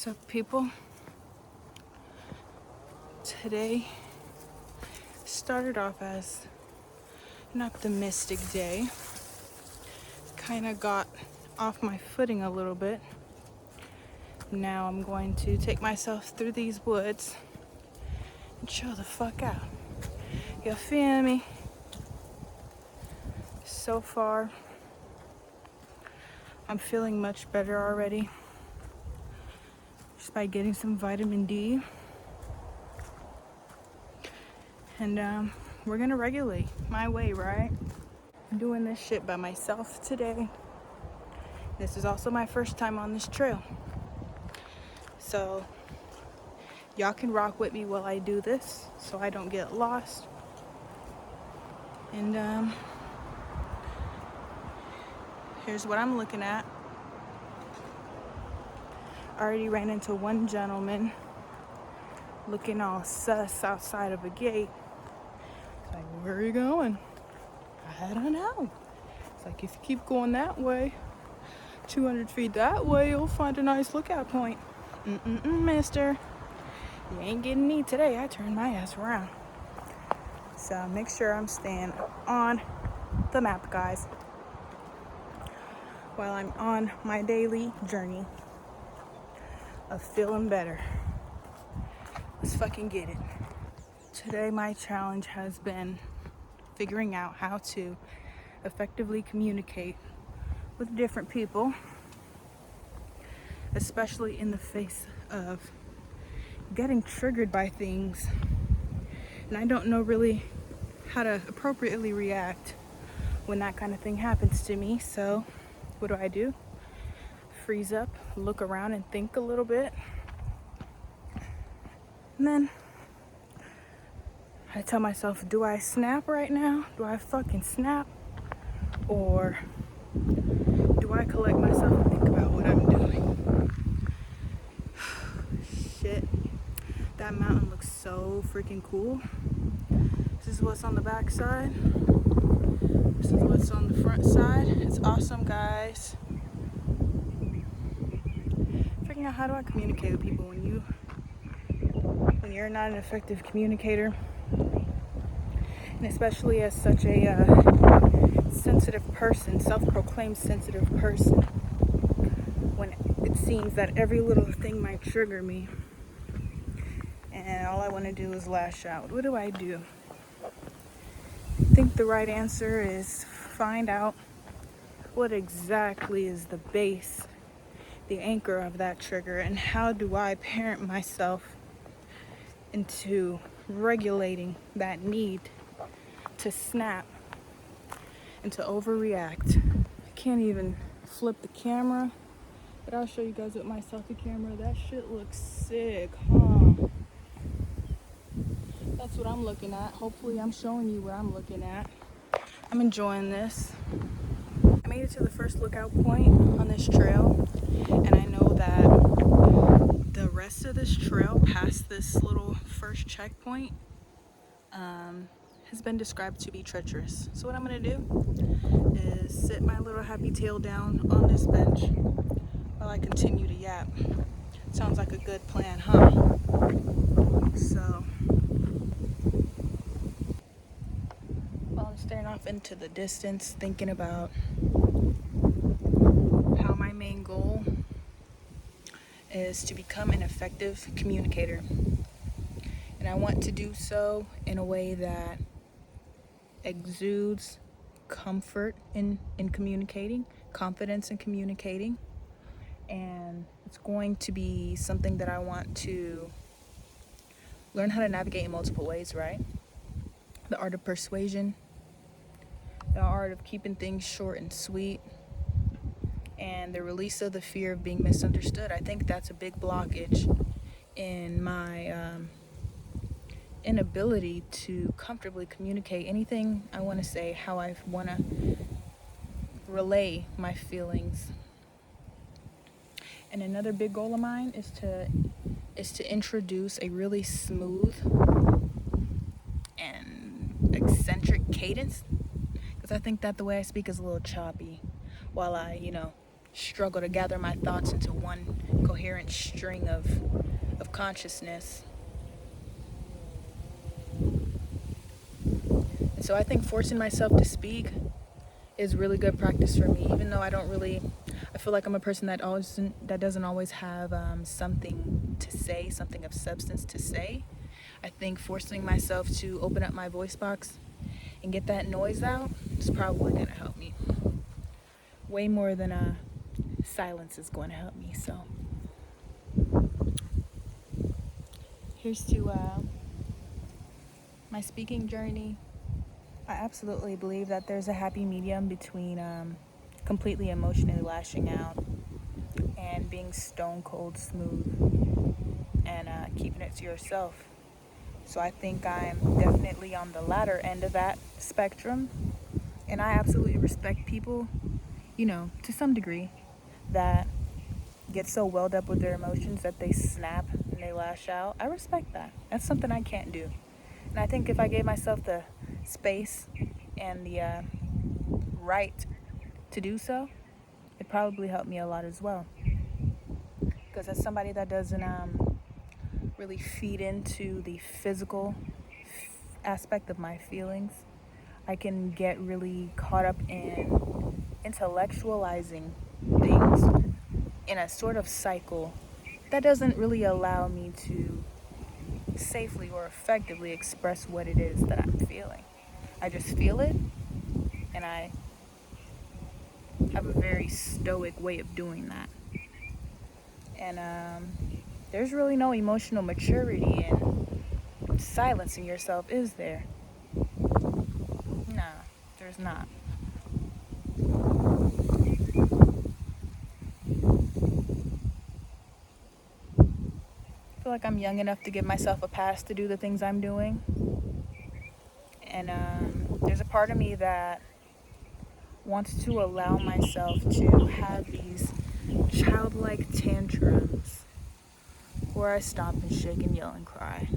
So people, today started off as an optimistic day. Kind of got off my footing a little bit. Now I'm going to take myself through these woods and chill the fuck out. You feel me? So far, I'm feeling much better already. Just by getting some vitamin D. And we're gonna regulate my way, right? I'm doing this shit by myself today. This is also my first time on this trail. So y'all can rock with me while I do this so I don't get lost. And here's what I'm looking at. I already ran into one gentleman looking all sus outside of a gate. It's like, where are you going? I don't know. It's like, if you keep going that way, 200 feet that way, you'll find a nice lookout point. Mister. You ain't getting me today. I turned my ass around. So make sure I'm staying on the map, guys, while I'm on my daily journey of feeling better. Let's fucking get it. Today my challenge has been figuring out how to effectively communicate with different people, especially in the face of getting triggered by things. And I don't know really how to appropriately react when that kind of thing happens to me. So what do? Freeze up, look around and think a little bit. And then I tell myself, do I snap right now? Do I fucking snap? Or do I collect myself and think about what I'm doing? Shit. That mountain looks so freaking cool. This is what's on the back side. This is what's on the front side. It's awesome, guys. Figuring out how do I communicate with people when you're not an effective communicator, and especially as such a sensitive person, self-proclaimed sensitive person, when it seems that every little thing might trigger me and all I want to do is lash out. What do? I think the right answer is find out what exactly is the base, the anchor of that trigger, and how do I parent myself into regulating that need to snap and to overreact. I can't even flip the camera, but I'll show you guys with my selfie camera. That shit looks sick, huh? That's what I'm looking at. Hopefully I'm showing you what I'm looking at. I'm enjoying this. I made it to the first lookout point on this trail, and I know that the rest of this trail past this little first checkpoint has been described to be treacherous. So what I'm gonna do is sit my little happy tail down on this bench while I continue to yap. Sounds like a good plan, huh? So while I'm staring off into the distance, thinking about how my main goal is to become an effective communicator. And I want to do so in a way that exudes comfort in communicating, confidence in communicating. And it's going to be something that I want to learn how to navigate in multiple ways, right? The art of persuasion, the art of keeping things short and sweet, and the release of the fear of being misunderstood. I think that's a big blockage in my inability to comfortably communicate anything I want to say, how I want to relay my feelings. And another big goal of mine is to introduce a really smooth and eccentric cadence, because I think that the way I speak is a little choppy while I struggle to gather my thoughts into one coherent coherent string of consciousness. And so I think forcing myself to speak is really good practice for me, even though I feel like I'm a person that doesn't always have something to say, something of substance to say. I think forcing myself to open up my voice box and get that noise out is probably going to help me. Way more than silence is going to help me. So here's to my speaking journey. I absolutely believe that there's a happy medium between completely emotionally lashing out and being stone cold smooth and keeping it to yourself. So I think I'm definitely on the latter end of that spectrum. And I absolutely respect people, to some degree, that get so welled up with their emotions that they snap and they lash out. I respect that. That's something I can't do. And I think if I gave myself the space and the right to do so, it probably helped me a lot as well. Because as somebody that doesn't really feed into the physical aspect of my feelings, I can get really caught up in intellectualizing things in a sort of cycle that doesn't really allow me to safely or effectively express what it is that I'm feeling. I just feel it, and I have a very stoic way of doing that. And there's really no emotional maturity in silencing yourself, is there? No, there's not. I feel like I'm young enough to give myself a pass to do the things I'm doing. And there's a part of me that wants to allow myself to have these childlike tantrums where I stop and shake and yell and cry.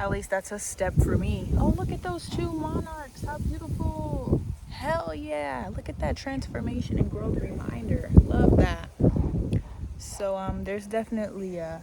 At least that's a step for me. Oh, look at those two monarchs. How beautiful. Hell yeah. Look at that transformation and growth reminder. Love that. So there's definitely a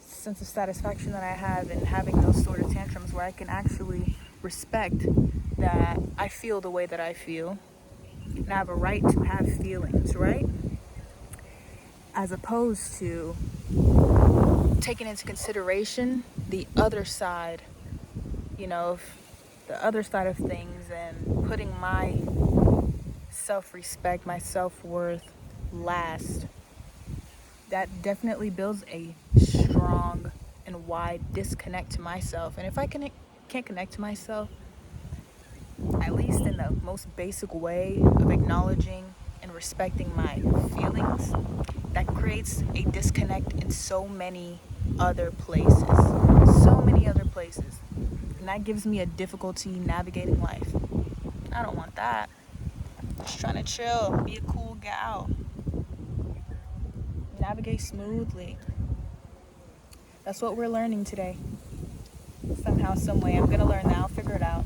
sense of satisfaction that I have in having those sort of tantrums where I can actually respect that I feel the way that I feel. And I have a right to have feelings, right? As opposed to taking into consideration the other side, the other side of things, and putting my self-respect, my self-worth last. That definitely builds a strong and wide disconnect to myself. And if I can't connect to myself, at least in the most basic way of acknowledging and respecting my feelings, that creates a disconnect in so many other places. So many other places. And that gives me a difficulty navigating life. I don't want that. Just trying to chill, be a cool gal, navigate smoothly. That's what we're learning today. Somehow, some way. I'm gonna learn that. I'll figure it out.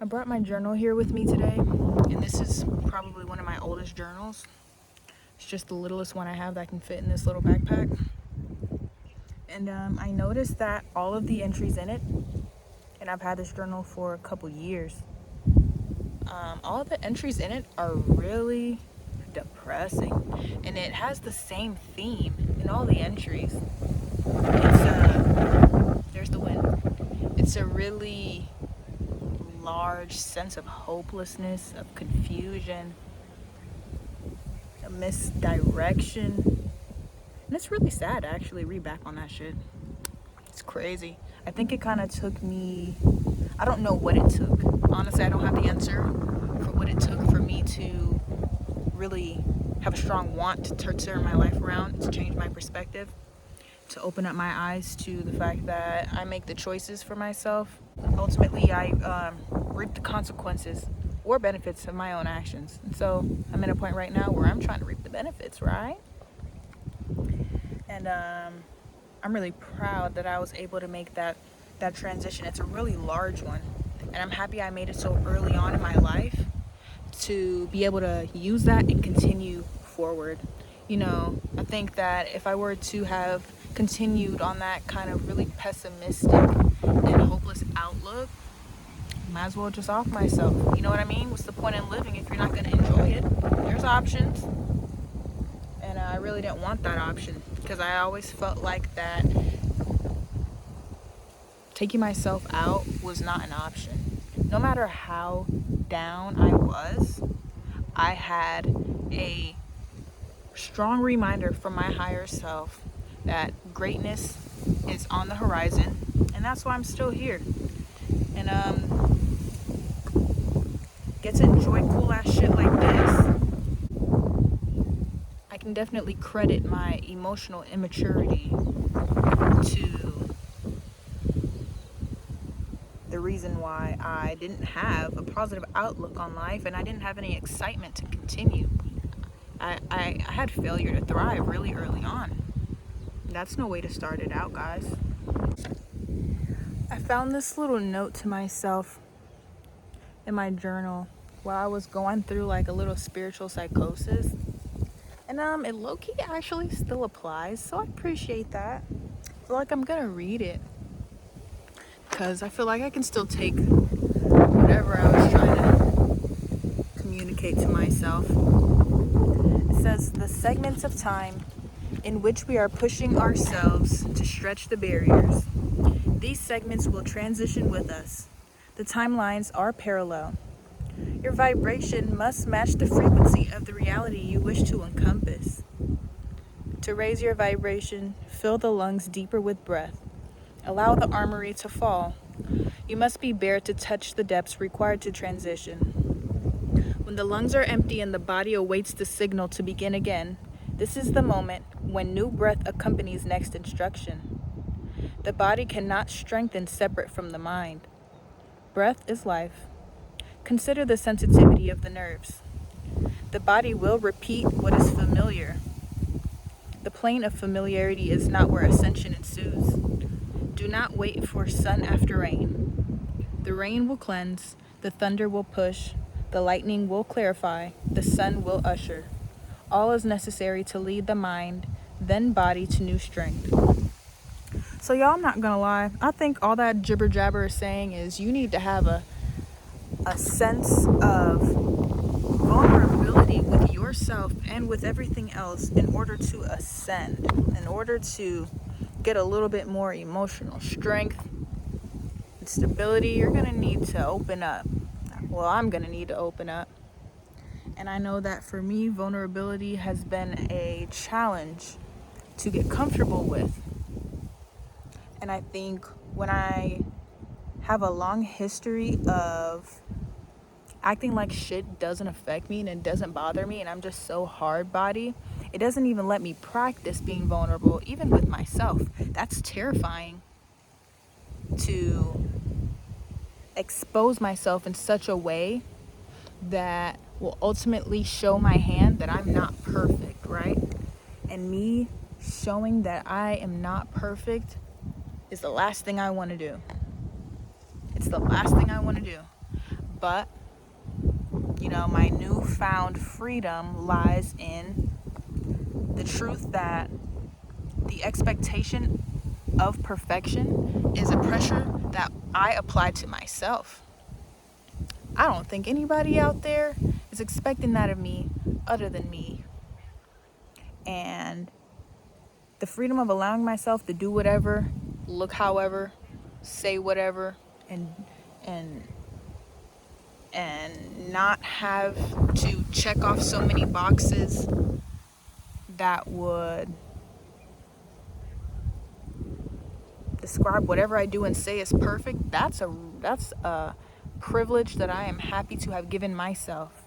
I brought my journal here with me today, and this is probably one of my oldest journals. It's just the littlest one I have that can fit in this little backpack. And I noticed that all of the entries in it, and I've had this journal for a couple years, all of the entries in it are really depressing, and it has the same theme in all the entries. There's the wind. It's a really large sense of hopelessness, of confusion, a misdirection. And it's really sad to actually read back on that shit. It's crazy. I think it kind of took me, I don't know what it took. Honestly, I don't have the answer for what it took for me to really have a strong want to turn my life around, to change my perspective, to open up my eyes to the fact that I make the choices for myself. Ultimately, I reap the consequences or benefits of my own actions. And so I'm at a point right now where I'm trying to reap the benefits, right? And I'm really proud that I was able to make that transition. It's a really large one. And I'm happy I made it so early on in my life to be able to use that and continue forward I think that if I were to have continued on that kind of really pessimistic and hopeless outlook, might as well just off myself. You know what I mean? What's the point in living if you're not going to enjoy it? There's options. And I really didn't want that option, because I always felt like that taking myself out was not an option. No matter how down I was, I had a strong reminder from my higher self that greatness is on the horizon, and that's why I'm still here. And get to enjoy cool ass shit like this. I can definitely credit my emotional immaturity to the reason why I didn't have a positive outlook on life, and I didn't have any excitement to continue. I had failure to thrive really early on. That's no way to start it out, guys. I found this little note to myself in my journal while I was going through like a little spiritual psychosis. And it low-key actually still applies, so I appreciate that. I feel like I'm gonna read it, because I feel like I can still take whatever I was trying to communicate to myself. It says, the segments of time in which we are pushing ourselves to stretch the barriers. These segments will transition with us. The timelines are parallel. Your vibration must match the frequency of the reality you wish to encompass. To raise your vibration, fill the lungs deeper with breath. Allow the armory to fall. You must be bare to touch the depths required to transition. When the lungs are empty and the body awaits the signal to begin again, this is the moment when new breath accompanies next instruction. The body cannot strengthen separate from the mind. Breath is life. Consider the sensitivity of the nerves. The body will repeat what is familiar. The plane of familiarity is not where ascension ensues. Do not wait for sun after rain. The rain will cleanse, the thunder will push, the lightning will clarify, the sun will usher. All is necessary to lead the mind, then body to new strength. So y'all, I'm not gonna lie. I think all that jibber jabber is saying is you need to have a sense of vulnerability with yourself and with everything else in order to ascend, in order to get a little bit more emotional strength and stability. You're gonna need to open up. Well, I'm gonna need to open up. And I know that for me, vulnerability has been a challenge to get comfortable with. And I think when I have a long history of acting like shit doesn't affect me and it doesn't bother me, and I'm just so hard body, it doesn't even let me practice being vulnerable, even with myself. That's terrifying, to expose myself in such a way that will ultimately show my hand that I'm not perfect, right? And me showing that I am not perfect is the last thing I want to do. It's the last thing I want to do. But, my newfound freedom lies in the truth that the expectation of perfection is a pressure that I apply to myself. I don't think anybody out there is expecting that of me other than me. And the freedom of allowing myself to do whatever, look however, say whatever, and not have to check off so many boxes that would describe whatever I do and say as perfect. That's a privilege that I am happy to have given myself,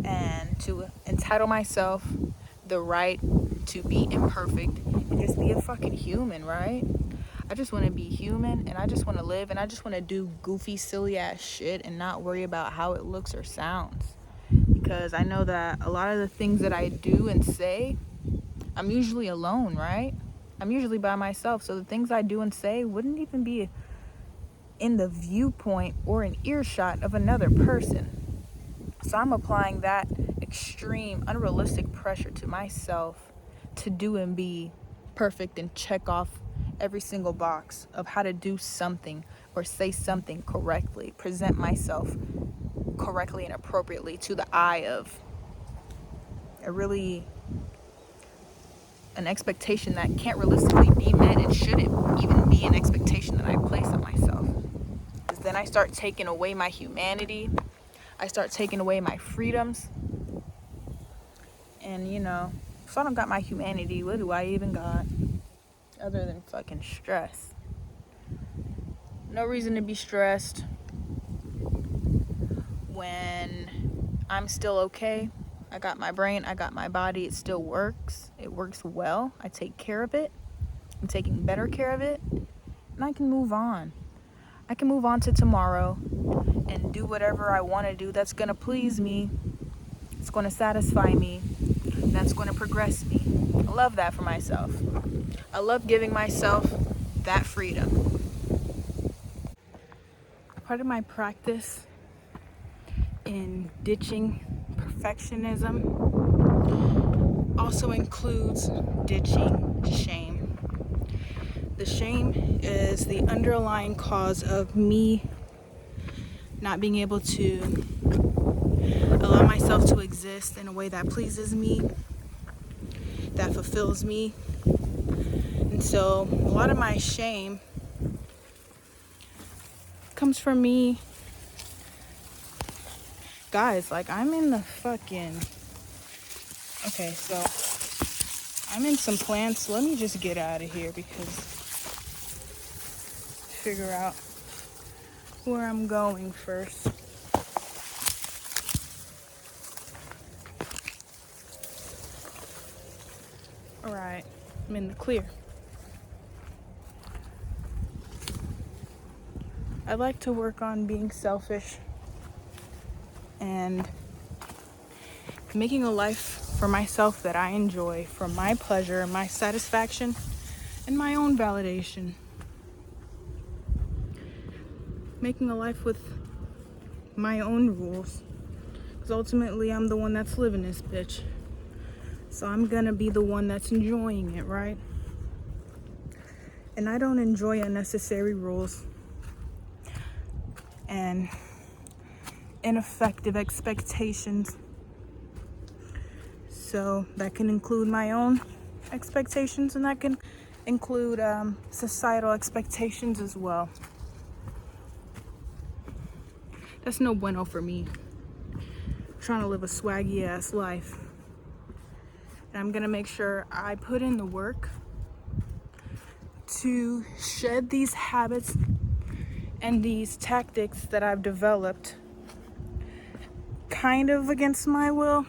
and to entitle myself the right to be imperfect and just be a fucking human, right? I just want to be human, and I just want to live, and I just want to do goofy, silly ass shit and not worry about how it looks or sounds. Because I know that a lot of the things that I do and say, I'm usually alone, right? I'm usually by myself. So the things I do and say wouldn't even be in the viewpoint or an earshot of another person. So I'm applying that extreme, unrealistic pressure to myself to do and be perfect and check off every single box of how to do something or say something correctly, present myself correctly and appropriately to the eye of an expectation that can't realistically be met and shouldn't even be an expectation that I place on myself. Because then I start taking away my humanity, I start taking away my freedoms, and if I don't got my humanity, what do I even got other than fucking stress? No reason to be stressed when I'm still okay. I got my brain, I got my body, it still works. It works well. I take care of it. I'm taking better care of it. And I can move on. I can move on to tomorrow and do whatever I want to do that's going to please me. It's going to satisfy me. And that's going to progress me. I love that for myself. I love giving myself that freedom. Part of my practice in ditching perfectionism also includes ditching shame. The shame is the underlying cause of me not being able to allow myself to exist in a way that pleases me, that fulfills me. And so a lot of my shame comes from me. Guys, like, I'm in the fucking... Okay, so I'm in some plants. Let me just get out of here because figure out where I'm going first. All right, I'm in the clear. I like to work on being selfish and making a life for myself that I enjoy, for my pleasure, my satisfaction, and my own validation. Making a life with my own rules, because ultimately I'm the one that's living this bitch. So I'm gonna be the one that's enjoying it, right? And I don't enjoy unnecessary rules and ineffective expectations. So that can include my own expectations, and that can include societal expectations as well. That's no bueno for me. I'm trying to live a swaggy ass life. And I'm gonna make sure I put in the work to shed these habits and these tactics that I've developed kind of against my will,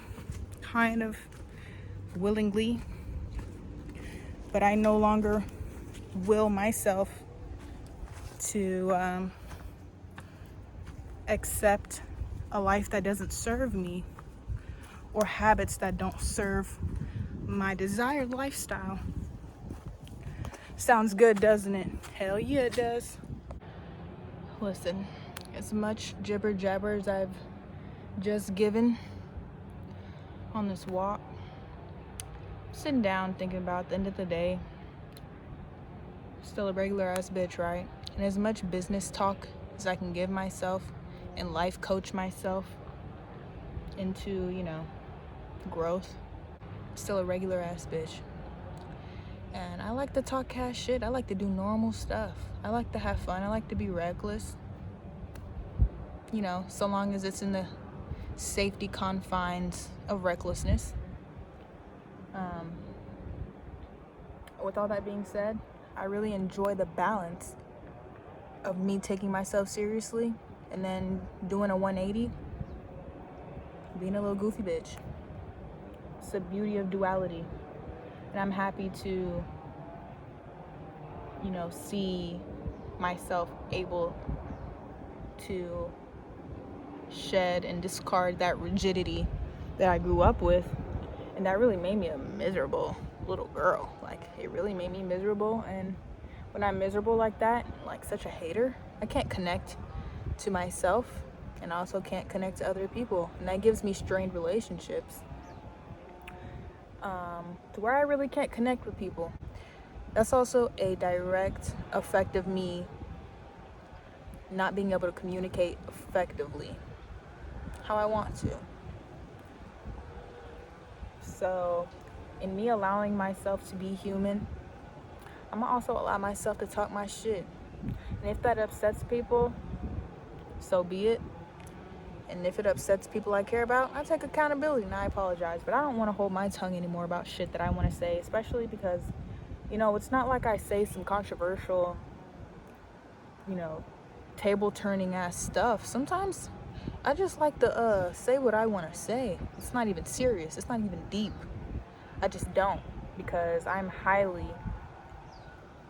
kind of willingly, but I no longer will myself to accept a life that doesn't serve me or habits that don't serve my desired lifestyle. Sounds good, doesn't it? Hell yeah, it does. Listen, as much jibber jabber as I've just given on this walk, sitting down thinking about, at the end of the day, still a regular ass bitch, right? And as much business talk as I can give myself and life coach myself into, growth, still a regular ass bitch. And I like to talk cash shit. I like to do normal stuff. I like to have fun. I like to be reckless. So long as it's in the safety confines of recklessness. With all that being said, I really enjoy the balance of me taking myself seriously and then doing a 180, being a little goofy bitch. It's the beauty of duality. And I'm happy to, see myself able to shed and discard that rigidity that I grew up with. And that really made me a miserable little girl. Like, it really made me miserable. And when I'm miserable like that, like such a hater, I can't connect to myself and I also can't connect to other people, and that gives me strained relationships, to where I really can't connect with people. That's also a direct effect of me not being able to communicate effectively how I want to. So in me allowing myself to be human, I'm gonna also allow myself to talk my shit. And if that upsets people, so be it. And if it upsets people I care about, I take accountability and I apologize. But I don't want to hold my tongue anymore about shit that I want to say, especially because, it's not like I say some controversial, table turning ass stuff. Sometimes I just like to say what I want to say. It's not even serious. It's not even deep. I just don't, because I'm highly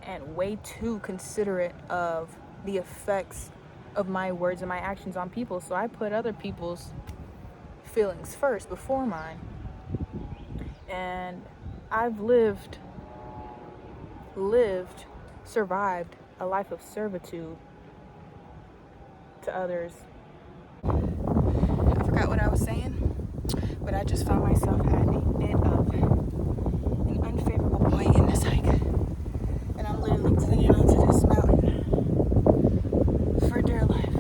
and way too considerate of the effects of my words and my actions on people. So I put other people's feelings first before mine. And I've survived a life of servitude to others. I forgot what I was saying, but I just found myself at a bit of an unfavorable point in this hike. And I'm literally clinging onto this mountain for dear life.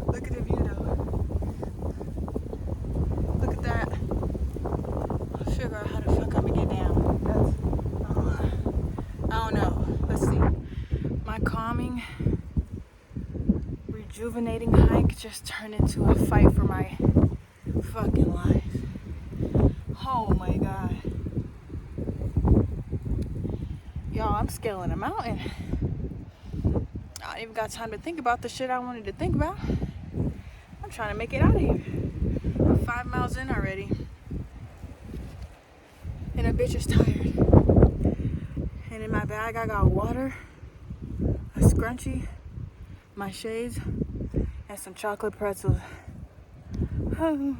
Look at the view though. Look at that. I'll figure out how the fuck I'm gonna get down. I don't know. Let's see. My calming, rejuvenating hike just turned into a fight for my fucking life. Oh my god. Y'all, I'm scaling a mountain. I ain't even got time to think about the shit I wanted to think about. I'm trying to make it out of here. I'm 5 miles in already. And a bitch is tired. And in my bag I got water, a scrunchie, my shades, and some chocolate pretzels. Oh.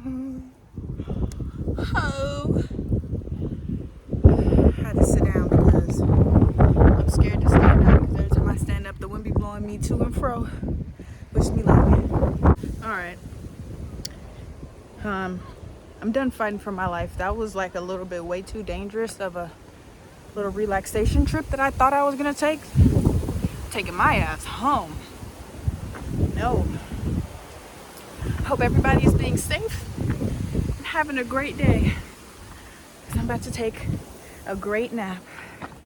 I had to sit down because I'm scared to stand up, because every time I stand up the wind be blowing me to and fro. Wish me luck. Alright. I'm done fighting for my life. That was like a little bit way too dangerous of a little relaxation trip that I thought I was gonna take. Taking my ass home. No. Hope everybody is being safe and having a great day. 'Cause I'm about to take a great nap.